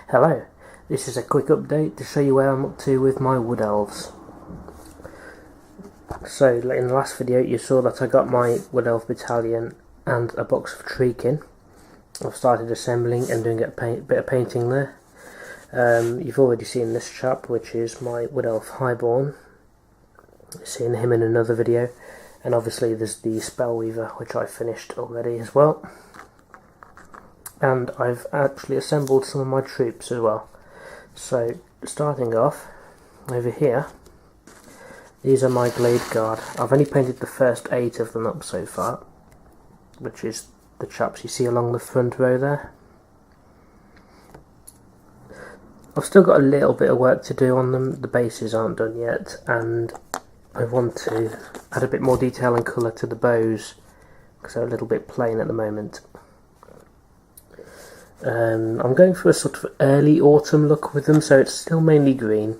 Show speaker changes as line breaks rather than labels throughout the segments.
Hello, this is a quick update to show you where I'm up to with my wood elves. So in the last video you saw that I got my wood elf battalion and a box of Treekin. I've started assembling and doing a bit of painting there. You've already seen this chap, which is my wood elf Highborn. You've seen him in another video, and obviously there's the Spellweaver, which I finished already as well. And I've actually assembled some of my troops as well. So starting off over here, these are my Glade Guard. I've only painted the first 8 of them up so far, which is the chaps you see along the front row there. I've still got a little bit of work to do on them. The bases aren't done yet, and I want to add a bit more detail and colour to the bows because they're a little bit plain at the moment. I'm going for a sort of early autumn look with them, so it's still mainly green,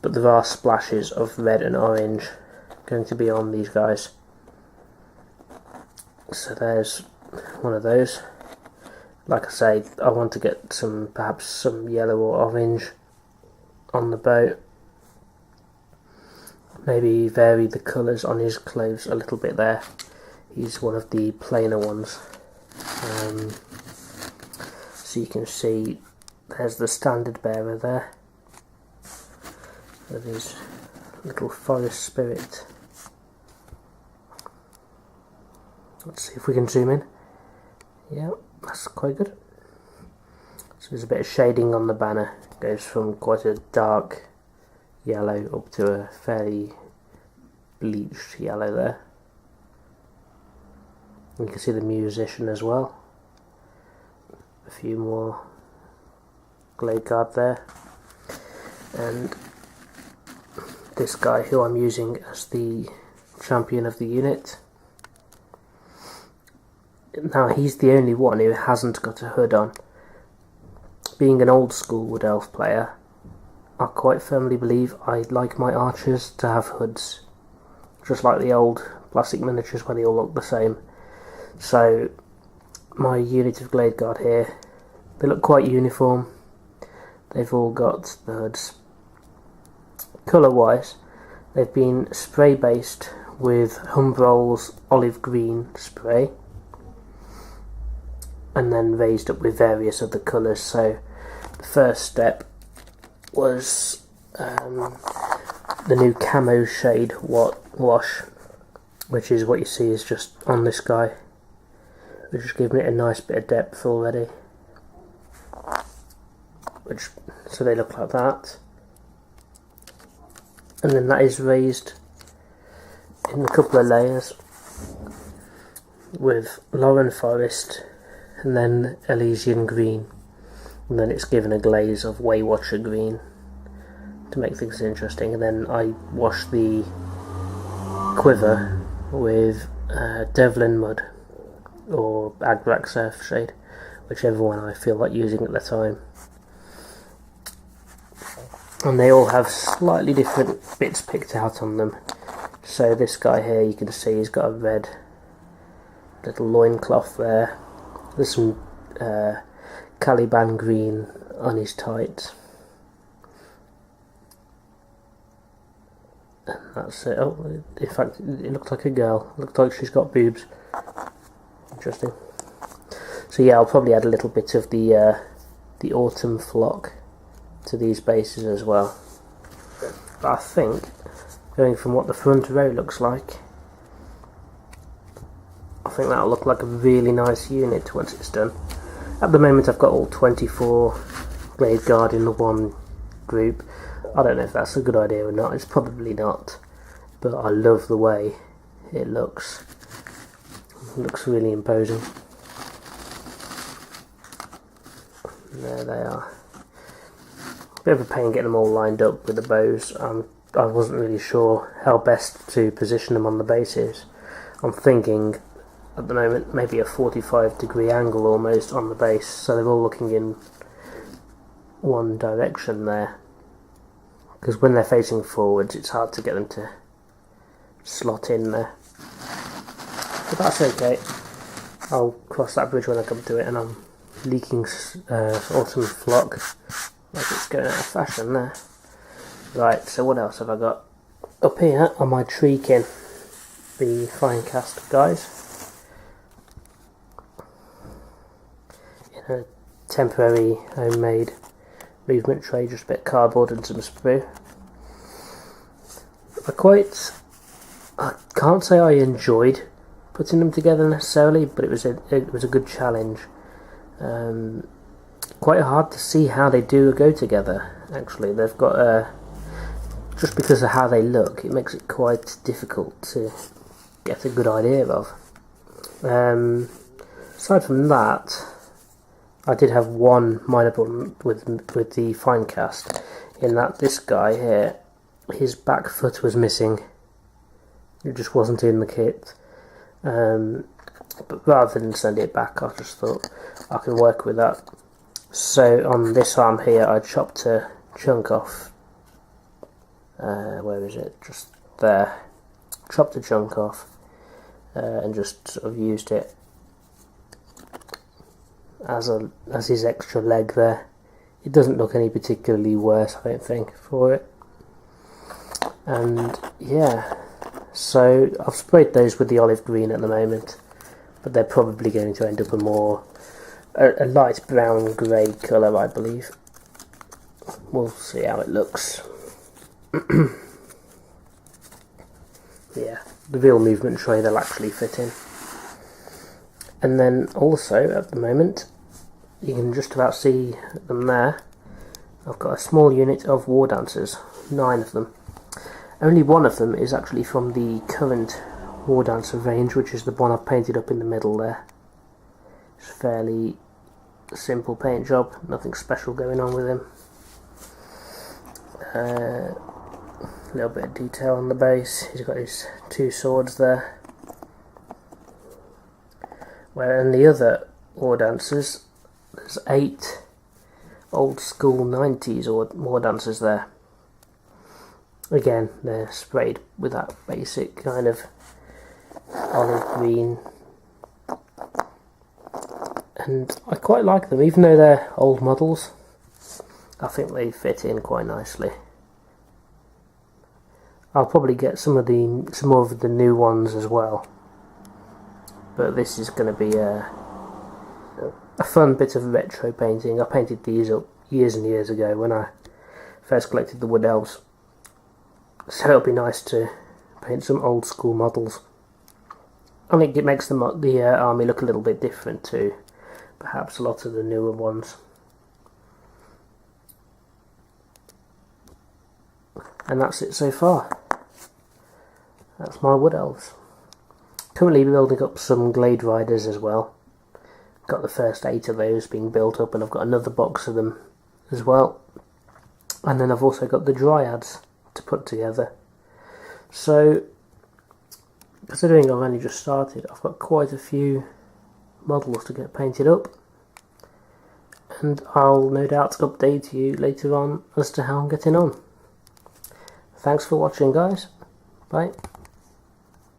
but there are splashes of red and orange going to be on these guys. So there's one of those. Like I say, I want to get perhaps some yellow or orange on the boat. Maybe vary the colours on his clothes a little bit there. He's one of the plainer ones. So you can see there's the standard bearer there with his little forest spirit. Let's see if we can zoom in. Yeah, that's quite good. So there's a bit of shading on the banner. It goes from quite a dark yellow up to a fairly bleached yellow there. You can see the musician as well. A few more Glade Guard there, and this guy who I'm using as the champion of the unit. Now he's the only one who hasn't got a hood on. Being an old school wood elf player, I quite firmly believe I'd like my archers to have hoods, just like the old plastic miniatures where they all look the same. So my unit of Glade Guard here, they look quite uniform. They've all got the hoods. Colour wise, they've been spray based with Humbrol's olive green spray, and then raised up with various other colours. So the first step was the new camo shade wash, which is what you see is just on this guy, which is giving it a nice bit of depth already. So they look like that, and then that is raised in a couple of layers with Lauren Forest and then Elysian Green, and then it's given a glaze of Waywatcher Green to make things interesting. And then I wash the quiver with Devlin Mud or Agrak Surf shade, whichever one I feel like using at the time. And they all have slightly different bits picked out on them. So this guy here, you can see he's got a red little loincloth there. There's some Caliban green on his tights. And that's it. Oh, in fact, it looked like a girl. It looked like she's got boobs. Interesting. So yeah, I'll probably add a little bit of the autumn flock to these bases as well. But I think, going from what the front row looks like, I think that'll look like a really nice unit once it's done. At the moment I've got all 24 Glade Guard in the one group. I don't know if that's a good idea or not. It's probably not, but I love the way it looks. It looks really imposing. There they are. Bit of a pain getting them all lined up with the bows. I wasn't really sure how best to position them on the bases. I'm thinking at the moment maybe a 45-degree angle almost on the base, so they're all looking in one direction there, because when they're facing forwards it's hard to get them to slot in there. But that's okay. I'll cross that bridge when I come to it, and I'm leaking autumn flock, like it's going out of fashion there. Right, so what else have I got? Up here are my Treekin, the fine cast guys, in a temporary homemade movement tray, just a bit of cardboard and some sprue. I can't say I enjoyed putting them together necessarily, but it was a good challenge. Quite hard to see how they do go together. Actually, they've got just because of how they look, it makes it quite difficult to get a good idea of. Aside from that, I did have one minor problem with the fine cast, in that this guy here, his back foot was missing. It just wasn't in the kit. But rather than send it back, I just thought I can work with that. So on this arm here, I chopped a chunk off. Where is it? Just there. Chopped a chunk off and just sort of used it as his extra leg there. It doesn't look any particularly worse, I don't think, for it. And yeah, so I've sprayed those with the olive green at the moment, but they're probably going to end up a light brown grey colour, I believe. We'll see how it looks. Yeah, the real movement tray they'll actually fit in. And then also at the moment, you can just about see them there, I've got a small unit of Wardancers, 9 of them. Only one of them is actually from the current Wardancer range, which is the one I've painted up in the middle there. It's a fairly simple paint job, nothing special going on with him. A little bit of detail on the base, he's got his 2 swords there. Where in the other Wardancers, there's 8 old school 90s Wardancers there. Again, they're sprayed with that basic kind of olive green, and I quite like them, even though they're old models. I think they fit in quite nicely. I'll probably get some more of the new ones as well, but this is going to be a fun bit of retro painting. I painted these up years and years ago when I first collected the Wood Elves. So it'll be nice to paint some old school models. I think it makes the army look a little bit different to perhaps a lot of the newer ones. And that's it so far. That's my Wood Elves. Currently building up some Glade Riders as well. Got the first 8 of those being built up, and I've got another box of them as well. And then I've also got the Dryads to put together. So, considering I've only just started, I've got quite a few models to get painted up, and I'll no doubt update you later on as to how I'm getting on. Thanks for watching, guys. Bye.